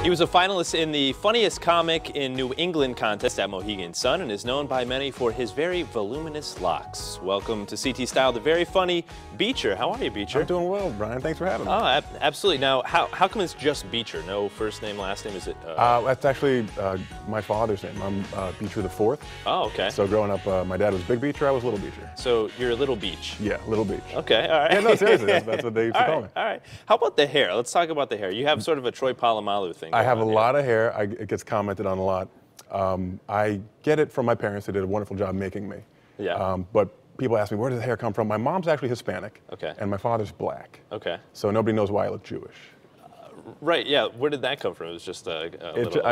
He was a finalist in the Funniest Comic in New England contest at Mohegan Sun and is known by many for his very voluminous locks. Welcome to CT Style, the very funny Beecher. How are you, Beecher? I'm doing well, Brian. Thanks for having me. Oh, absolutely. Now, how come it's just Beecher? No first name, last name? Is it? That's actually my father's name. I'm Beecher the Fourth. Oh, okay. So growing up, my dad was Big Beecher, I was Little Beecher. So you're a Little Beach? Yeah, Little Beach. Okay, all right. Yeah, no, seriously, that's what they used to call me. All right. How about the hair? Let's talk about the hair. You have sort of a Troy Polamalu thing. I have a lot of hair. It gets commented on a lot. I get it from my parents. They did a wonderful job making me. Yeah. But people ask me, where does the hair come from? My mom's actually Hispanic. Okay. And my father's black. Okay. So nobody knows why I look Jewish. Right, yeah. Where did that come from? It was just I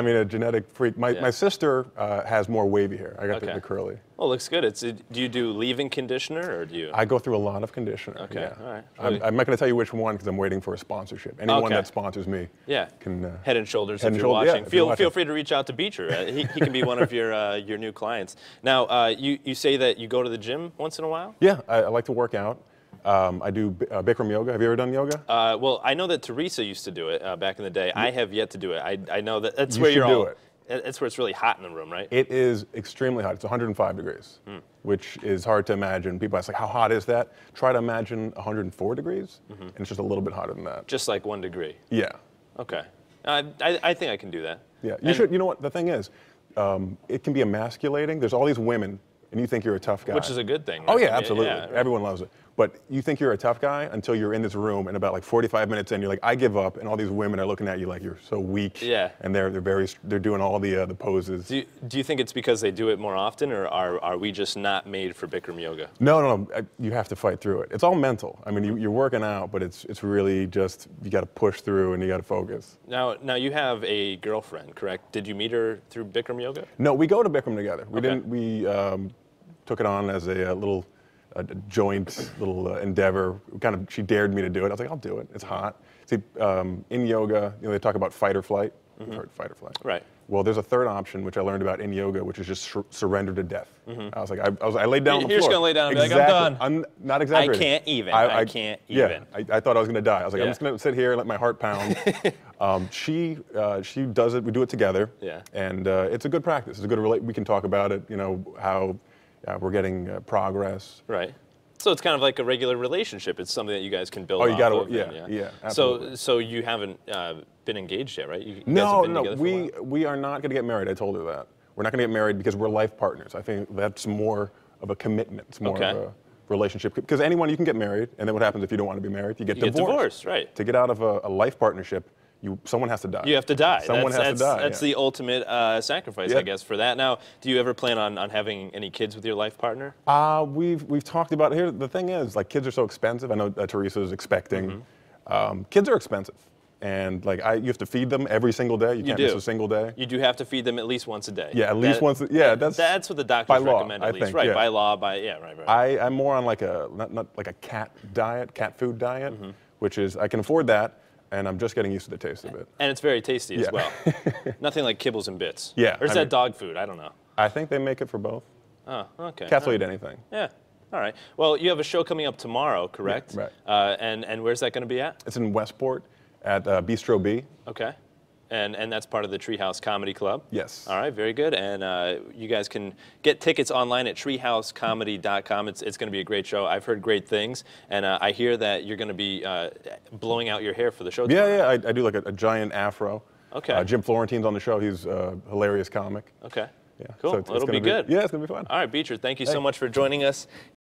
mean, a genetic freak. My sister has more wavy hair. I got the curly. Well, it looks good. Do you do leave-in conditioner, or do you? I go through a lot of conditioner. Okay, yeah. all right. I'm not going to tell you which one because I'm waiting for a sponsorship. Anyone that sponsors me can... Head and Shoulders, Head if and you're watching. Yeah, feel free to reach out to Beecher. He can be one of your new clients. Now, you say that you go to the gym once in a while? Yeah, I like to work out. I do Bikram yoga. Have you ever done yoga? Well, I know that Teresa used to do it back in the day. I have yet to do it. I know that's You where should you're do all. it. That's where it's really hot in the room, right? It is extremely hot. It's 105 degrees, which is hard to imagine. People ask, like, how hot is that? Try to imagine 104 degrees, and it's just a little bit hotter than that. Just like 1 degree. Yeah. Okay. I think I can do that. Yeah. You should. You know what? The thing is, it can be emasculating. There's all these women, and you think you're a tough guy. Which is a good thing, right? Oh, yeah, absolutely. Yeah, right. Everyone loves it. But you think you're a tough guy until you're in this room, and about like 45 minutes in, you're like, I give up, and all these women are looking at you like you're so weak. Yeah. And they're doing all the poses. Do you think it's because they do it more often, or are we just not made for Bikram yoga? No. You have to fight through it. It's all mental. I mean, you're working out, but it's really just, you got to push through and you got to focus. Now you have a girlfriend, correct? Did you meet her through Bikram yoga? No, we go to Bikram together. We Okay. didn't. We took it on as a little joint little endeavor. She dared me to do it. I was like, I'll do it. It's hot. See, in yoga, they talk about fight or flight. You've heard fight or flight. Right. Well, there's a third option, which I learned about in yoga, which is just surrender to death. I was like, I laid down on the floor. You're just gonna lay down and be like, I'm done. I'm not exaggerating. I can't even. I can't even. Yeah, I thought I was gonna die. I was like, I'm just gonna sit here and let my heart pound. She does it. We do it together. Yeah. And it's a good practice. It's a good we can talk about it. How we're getting progress. Right. So it's kind of like a regular relationship. It's something that you guys can build. Oh, you got off to, of, yeah, absolutely. So you haven't been engaged yet, right? You guys No, have been together for a while? we are not going to get married. I told her that. We're not going to get married because we're life partners. I think that's more of a commitment. It's more of a relationship. Because you can get married, and then what happens if you don't want to be married? You get divorced. Get divorced, right? To get out of a life partnership, someone has to die. You have to die. Someone has to die. That's the ultimate sacrifice, I guess, for that. Now, do you ever plan on having any kids with your life partner? We've talked about it. Here, the thing is, like, kids are so expensive. I know Teresa is expecting. Kids are expensive. And like you have to feed them every single day. You can't miss a single day. You do have to feed them at least once a day. Yeah, at least once. Yeah, that's what the doctors recommend. At least, think, right? Yeah. By law, right. I'm more on like not like a cat food diet, which is I can afford that, and I'm just getting used to the taste of it. And it's very tasty as well. Nothing like kibbles and bits. Yeah. Or is that dog food? I don't know. I think they make it for both. Oh, okay. Cats will eat anything. Yeah. All right. Well, you have a show coming up tomorrow, correct? Yeah, right. And where's that going to be at? It's in Westport at Bistro B. Okay. And that's part of the Treehouse Comedy Club? Yes. All right, very good. And you guys can get tickets online at treehousecomedy.com. It's going to be a great show. I've heard great things. And I hear that you're going to be blowing out your hair for the show tomorrow. Yeah. I do like a giant afro. Okay. Jim Florentine's on the show. He's a hilarious comic. Okay. Yeah. Cool. So it's It'll be good. Yeah, it's going to be fun. All right, Beecher, thank you so much for joining us.